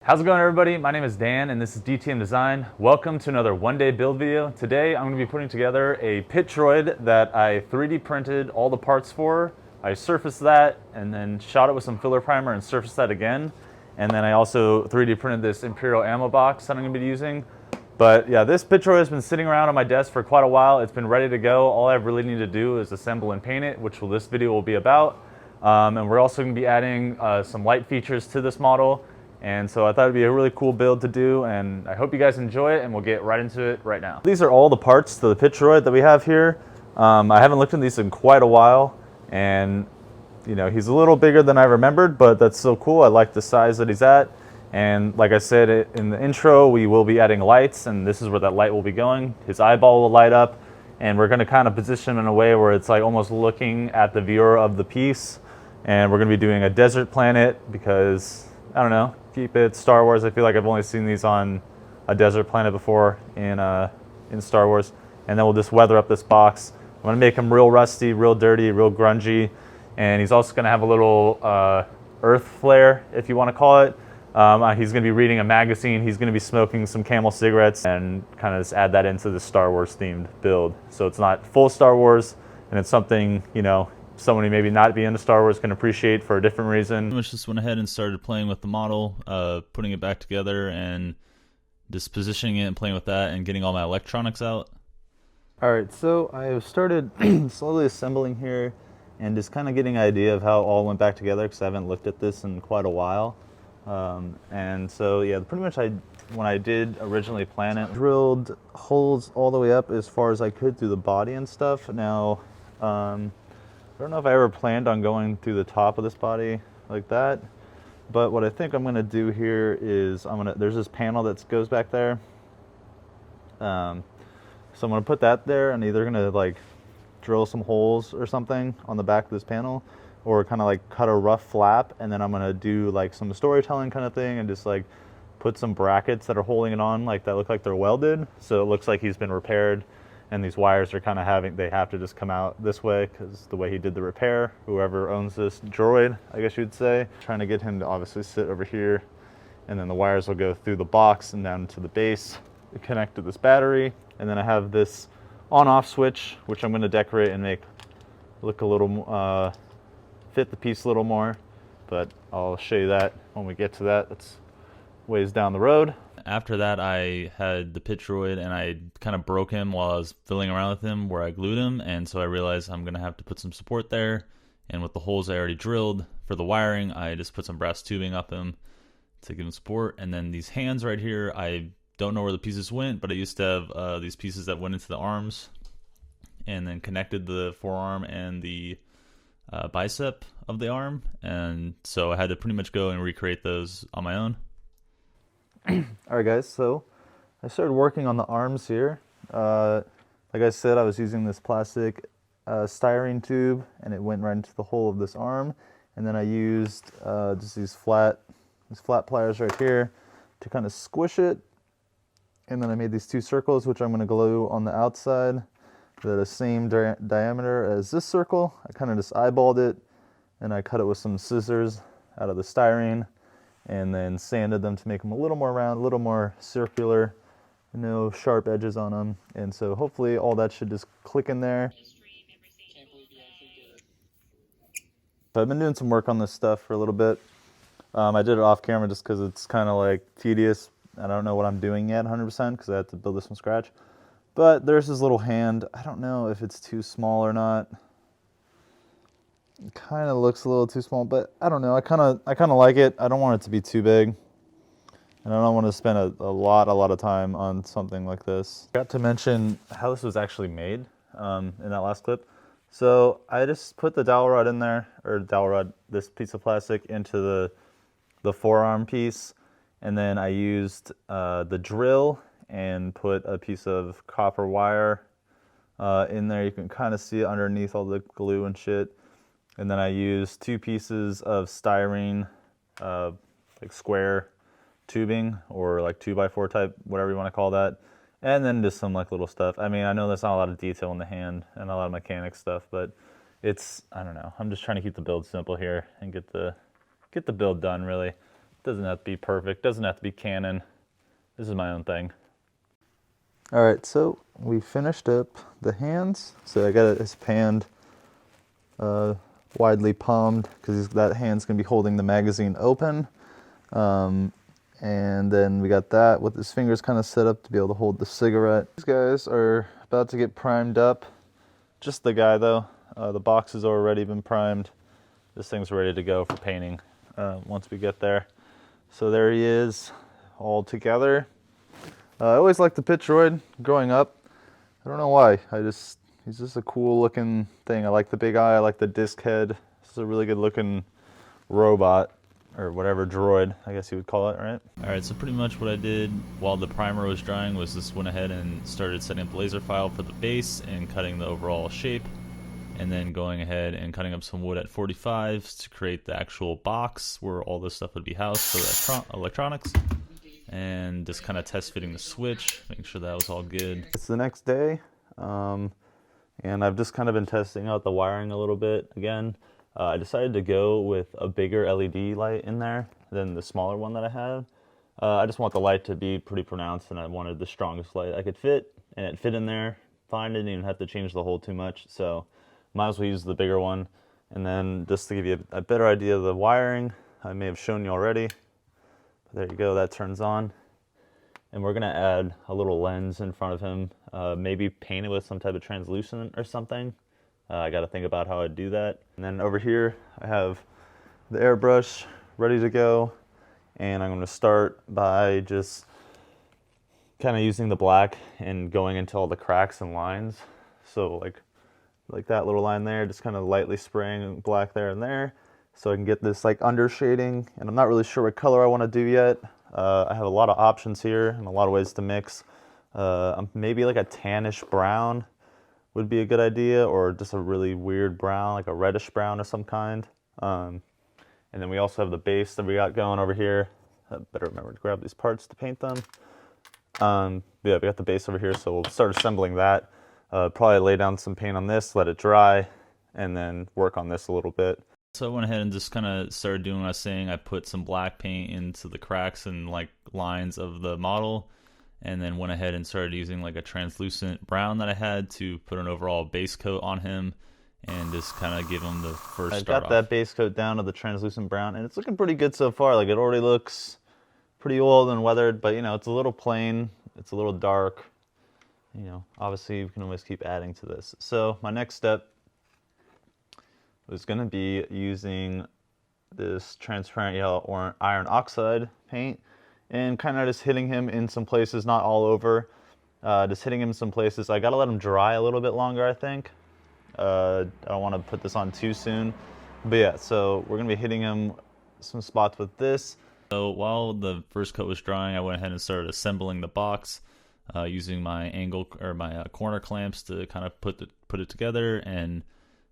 How's it going, everybody? My name is Dan and this is dtmdesigned. Welcome to another one-day build video. Today I'm going to be putting together a Pitt Droid that I 3D printed all the parts for. I surfaced that and then shot it with some filler primer and surfaced that again. And then I also 3D printed this Imperial ammo box that I'm going to be using. But yeah, this Pitt Droid has been sitting around on my desk for quite a while. It's been ready to go. All I really need to do is assemble and paint it, which this video will be about. And we're also going to be adding some light features to this model. And so I thought it'd be a really cool build to do, and I hope you guys enjoy it, and we'll get right into it right now. These are all the parts to the Pitt Droid that we have here. I haven't looked at these in quite a while, and you know, he's a little bigger than I remembered, but that's so cool. I like the size that he's at. And like I said in the intro, we will be adding lights, and this is where that light will be going. His eyeball will light up, and we're gonna kind of position him in a way where it's like almost looking at the viewer of the piece. And we're gonna be doing a desert planet because, I don't know, keep it Star Wars. I feel like I've only seen these on a desert planet before in Star Wars. And then we'll just weather up this box. I'm gonna make him real rusty, real dirty, real grungy. And he's also gonna have a little earth flare, if you wanna call it. He's gonna be reading a magazine. He's gonna be smoking some Camel cigarettes and kind of just add that into the Star Wars themed build. So it's not full Star Wars, and it's something, you know, someone who maybe not be into Star Wars can appreciate for a different reason. I just went ahead and started playing with the model, putting it back together and just positioning it and playing with that and getting all my electronics out. All right, so I have started slowly assembling here and just kind of getting an idea of how it all went back together because I haven't looked at this in quite a while. And so yeah, pretty much when I did originally plan it, drilled holes all the way up as far as I could through the body and stuff. Now, I don't know if I ever planned on going through the top of this body like that, but what I think I'm gonna do here is there's this panel that goes back there. So I'm gonna put that there and either gonna like drill some holes or something on the back of this panel or kind of like cut a rough flap, and then I'm gonna do like some storytelling kind of thing and just like put some brackets that are holding it on like that look like they're welded. So it looks like he's been repaired. And these wires are kind of they have to just come out this way because the way he did the repair, whoever owns this droid, I guess you'd say. Trying to get him to obviously sit over here, and then the wires will go through the box and down to the base, connect to this battery. And then I have this on-off switch, which I'm gonna decorate and make look a little, fit the piece a little more, but I'll show you that when we get to that. That's ways down the road. After that, I had the Pitt Droid and I kind of broke him while I was fiddling around with him where I glued him, and so I realized I'm going to have to put some support there. And with the holes I already drilled for the wiring, I just put some brass tubing up him to give him support. And then these hands right here, I don't know where the pieces went, but I used to have these pieces that went into the arms and then connected the forearm and the bicep of the arm. And so I had to pretty much go and recreate those on my own. Alright guys, so I started working on the arms here. Like I said, I was using this plastic styrene tube and it went right into the hole of this arm, and then I used just these flat pliers right here to kind of squish it, and then I made these two circles which I'm going to glue on the outside. They're the same diameter as this circle. I kind of just eyeballed it and I cut it with some scissors out of the styrene, and then sanded them to make them a little more round, a little more circular, no sharp edges on them. And so hopefully all that should just click in there. So I've been doing some work on this stuff for a little bit. I did it off camera just because it's kind of like tedious. I don't know what I'm doing yet 100% because I had to build this from scratch. But there's this little hand. I don't know if it's too small or not. It kind of looks a little too small, but I don't know. I kind of like it. I don't want it to be too big, and I don't want to spend a lot of time on something like this. I forgot to mention how this was actually made in that last clip. So I just put the dowel rod in there, or dowel rod, this piece of plastic, into the forearm piece, and then I used the drill and put a piece of copper wire in there. You can kind of see it underneath all the glue and shit. And then I used two pieces of styrene, like square tubing, or like 2x4 type, whatever you want to call that. And then just some like little stuff. I mean, I know there's not a lot of detail in the hand and a lot of mechanic stuff, but it's, I don't know. I'm just trying to keep the build simple here and get the build done really. Doesn't have to be perfect, doesn't have to be canon. This is my own thing. All right, so we finished up the hands. So I got it as panned, widely palmed, because that hand's gonna be holding the magazine open. And then we got that with his fingers kind of set up to be able to hold the cigarette. These guys are about to get primed up. Just the guy though. The box has already been primed. This thing's ready to go for painting once we get there. So there he is, all together. I always liked the Pitt Droid growing up. I don't know why. He's just a cool looking thing. I like the big eye. I like the disc head. This is a really good looking robot. Or whatever droid, I guess you would call it, right? Alright, so pretty much what I did while the primer was drying was just went ahead and started setting up the laser file for the base and cutting the overall shape, and then going ahead and cutting up some wood at 45s to create the actual box where all this stuff would be housed for the electronics, and just kind of test fitting the switch, making sure that was all good. It's the next day, and I've just kind of been testing out the wiring a little bit again. I decided to go with a bigger LED light in there than the smaller one that I have. I just want the light to be pretty pronounced, and I wanted the strongest light I could fit, and it fit in there fine. Didn't even have to change the hole too much, so might as well use the bigger one. And then just to give you a better idea of the wiring, I may have shown you already. But there you go, that turns on. And we're gonna add a little lens in front of him, maybe paint it with some type of translucent or something. I got to think about how I'd do that. And then over here, I have the airbrush ready to go. And I'm going to start by just kind of using the black and going into all the cracks and lines. So like that little line there, just kind of lightly spraying black there and there. So I can get this like under shading. And I'm not really sure what color I want to do yet. I have a lot of options here and a lot of ways to mix. Maybe like a tannish brown would be a good idea, or just a really weird brown, like a reddish brown of some kind. And then we also have the base that we got going over here. I better remember to grab these parts to paint them. Yeah, we got the base over here, so we'll start assembling that. Probably lay down some paint on this, let it dry, and then work on this a little bit. So I went ahead and just kind of started doing what I was saying. I put some black paint into the cracks and like lines of the model, and then went ahead and started using like a translucent brown that I had to put an overall base coat on him and just kind of give him the first start I got that base coat down to the translucent brown, and it's looking pretty good so far. Like, it already looks pretty old and weathered, but you know, it's a little plain, it's a little dark. You know, obviously you can always keep adding to this. So my next step was going to be using this transparent yellow or iron oxide paint, and kind of just hitting him in some places, not all over, just hitting him in some places. I gotta let him dry a little bit longer, I think. I don't want to put this on too soon, but yeah, so we're gonna be hitting him some spots with this. So while the first coat was drying, I went ahead and started assembling the box using my angle or my corner clamps to kind of put it together, and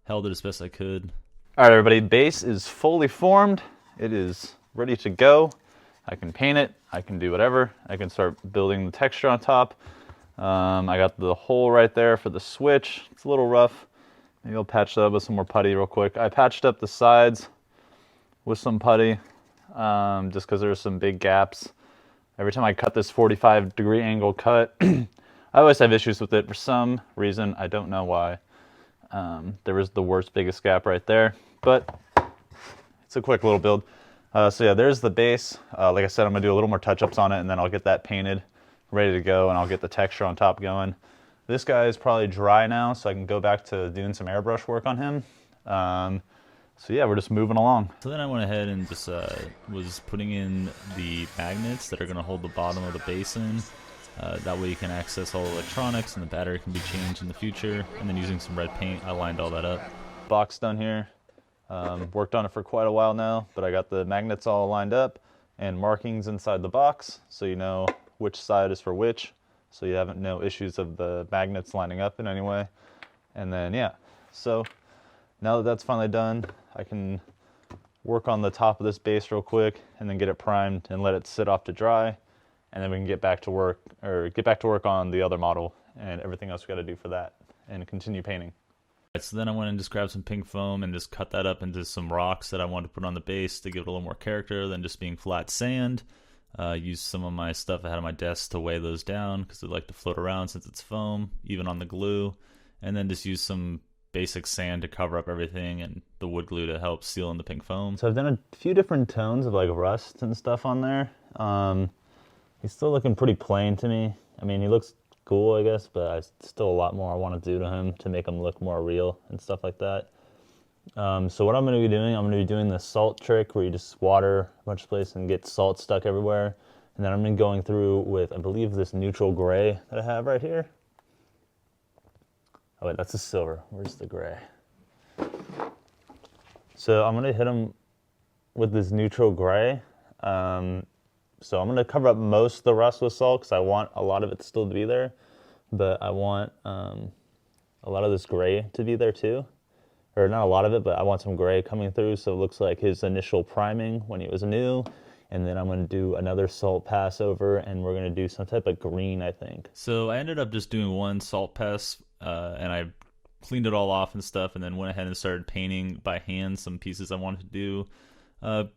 held it as best I could. All right, everybody, base is fully formed. It is ready to go. I can paint it, I can do whatever. I can start building the texture on top. I got the hole right there for the switch. It's a little rough. Maybe I'll patch that up with some more putty real quick. I patched up the sides with some putty, just because there's some big gaps. Every time I cut this 45-degree angle cut, I always have issues with it for some reason. I don't know why. There was the worst, biggest gap right there, but it's a quick little build. So yeah, there's the base. Like I said, I'm gonna do a little more touch-ups on it, and then I'll get that painted, ready to go, and I'll get the texture on top going. This guy is probably dry now, so I can go back to doing some airbrush work on him. So yeah, we're just moving along. So then I went ahead and just was putting in the magnets that are gonna hold the bottom of the base in. That way you can access all the electronics, and the battery can be changed in the future. And then using some red paint, I lined all that up. Box done here. Worked on it for quite a while now, but I got the magnets all lined up and markings inside the box, so you know which side is for which, so you haven't no issues of the magnets lining up in any way. And then yeah, so now that that's finally done, I can work on the top of this base real quick and then get it primed and let it sit off to dry, and then we can get back to work on the other model and everything else we got to do for that and continue painting. So then I went and just grabbed some pink foam and just cut that up into some rocks that I wanted to put on the base to give it a little more character than just being flat sand. Used some of my stuff I had on my desk to weigh those down because they like to float around since it's foam, even on the glue. And then just use some basic sand to cover up everything and the wood glue to help seal in the pink foam. So I've done a few different tones of like rust and stuff on there. He's still looking pretty plain to me. I mean, he looks cool, I guess, but I still a lot more I want to do to him to make him look more real and stuff like that. So what I'm going to be doing, I'm going to be doing the salt trick where you just water a bunch of places and get salt stuck everywhere. And then I'm going to be going through with, I believe, this neutral gray that I have right here. Oh wait, that's a silver. Where's the gray? So I'm going to hit him with this neutral gray. So I'm going to cover up most of the rust with salt because I want a lot of it still to be there. But I want a lot of this gray to be there too. Or not a lot of it, but I want some gray coming through so it looks like his initial priming when he was new. And then I'm going to do another salt pass over and we're going to do some type of green, I think. So I ended up just doing one salt pass and I cleaned it all off and stuff and then went ahead and started painting by hand some pieces I wanted to do.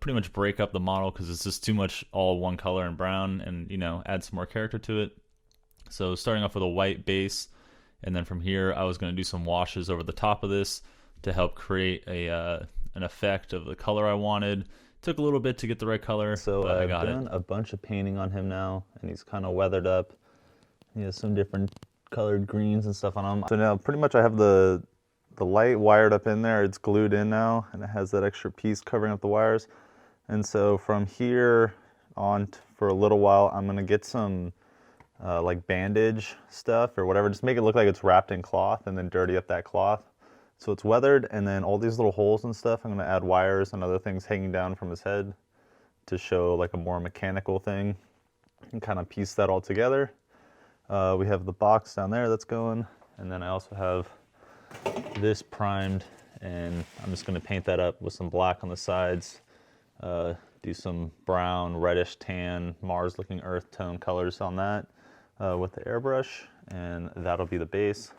Pretty much break up the model because it's just too much all one color and brown and, you know, add some more character to it. So starting off with a white base and then from here I was going to do some washes over the top of this to help create an effect of the color I wanted. Took a little bit to get the right color, so but I I've got done a bunch of painting on him now, and he's kind of weathered up. He has some different colored greens and stuff on him. So now pretty much I have the light wired up in there. It's glued in now, and it has that extra piece covering up the wires. And so from here on for a little while, I'm gonna get some like bandage stuff or whatever. Just make it look like it's wrapped in cloth, and then dirty up that cloth. So it's weathered, and then all these little holes and stuff, I'm going to add wires and other things hanging down from his head to show like a more mechanical thing and kind of piece that all together. We have the box down there that's going, and then I also have this primed, and I'm just going to paint that up with some black on the sides, do some brown, reddish, tan, Mars-looking earth tone colors on that with the airbrush, and that'll be the base.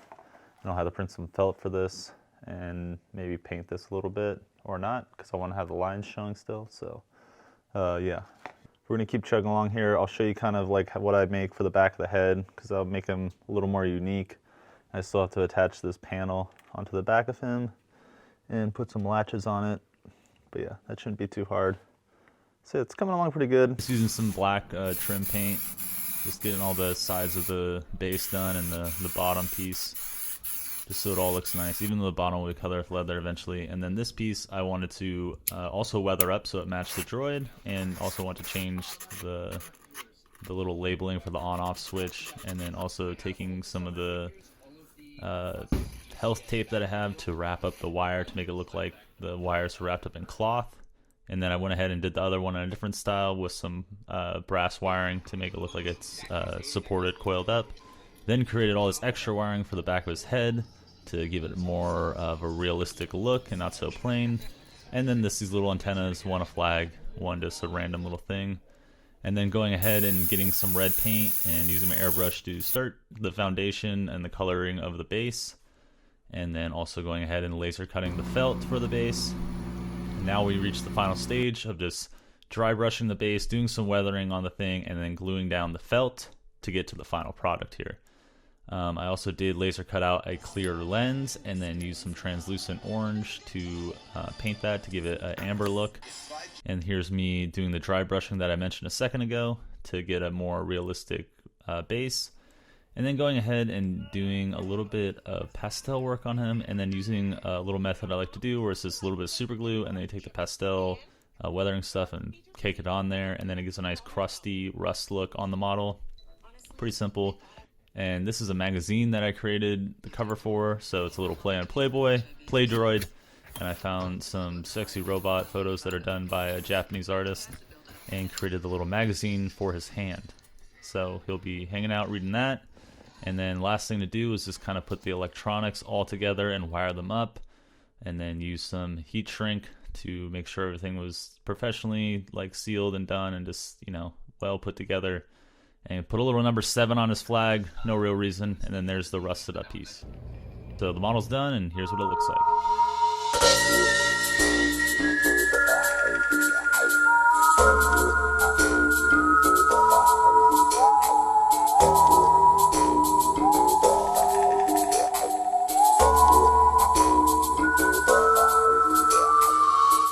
And I'll have to print some felt for this and maybe paint this a little bit or not because I want to have the lines showing still. So yeah, we're gonna keep chugging along here. I'll show you kind of like what I make for the back of the head because I'll make him a little more unique. I still have to attach this panel onto the back of him and put some latches on it, but yeah, that shouldn't be too hard. So it's coming along pretty good. Just using some black trim paint, just getting all the sides of the base done and the bottom piece, just so it all looks nice, even though the bottom will be color with leather eventually. And then this piece I wanted to also weather up so it matched the droid, and also want to change the little labeling for the on-off switch, and then also taking some of the health tape that I have to wrap up the wire to make it look like the wires are wrapped up in cloth. And then I went ahead and did the other one in a different style with some brass wiring to make it look like it's supported, coiled up. Then created all this extra wiring for the back of his head to give it more of a realistic look and not so plain. And then these little antennas, one a flag, one just a random little thing. And then going ahead and getting some red paint and using my airbrush to start the foundation and the coloring of the base. And then also going ahead and laser cutting the felt for the base. And now we reach the final stage of just dry brushing the base, doing some weathering on the thing, and then gluing down the felt to get to the final product here. I also did laser cut out a clear lens and then use some translucent orange to paint that to give it an amber look. And here's me doing the dry brushing that I mentioned a second ago to get a more realistic base. And then going ahead and doing a little bit of pastel work on him, and then using a little method I like to do where it's just a little bit of super glue, and then you take the pastel weathering stuff and cake it on there, and then it gives a nice crusty rust look on the model. Pretty simple. And this is a magazine that I created the cover for, so it's a little play on Playboy, Play Droid, and I found some sexy robot photos that are done by a Japanese artist and created the little magazine for his hand. So he'll be hanging out reading that. And then last thing to do is just kind of put the electronics all together and wire them up, and then use some heat shrink to make sure everything was professionally like sealed and done and just, you know, well put together. And put a little number 7 on his flag, no real reason, and then there's the rusted up piece. So the model's done, and here's what it looks like.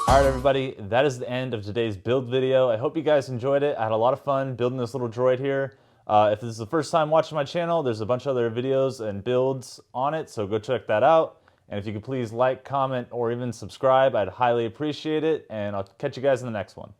All right, everybody, that is the end of today's build video. I hope you guys enjoyed it. I had a lot of fun building this little droid here. If this is the first time watching my channel, there's a bunch of other videos and builds on it, so go check that out. And if you could please like, comment, or even subscribe, I'd highly appreciate it. And I'll catch you guys in the next one.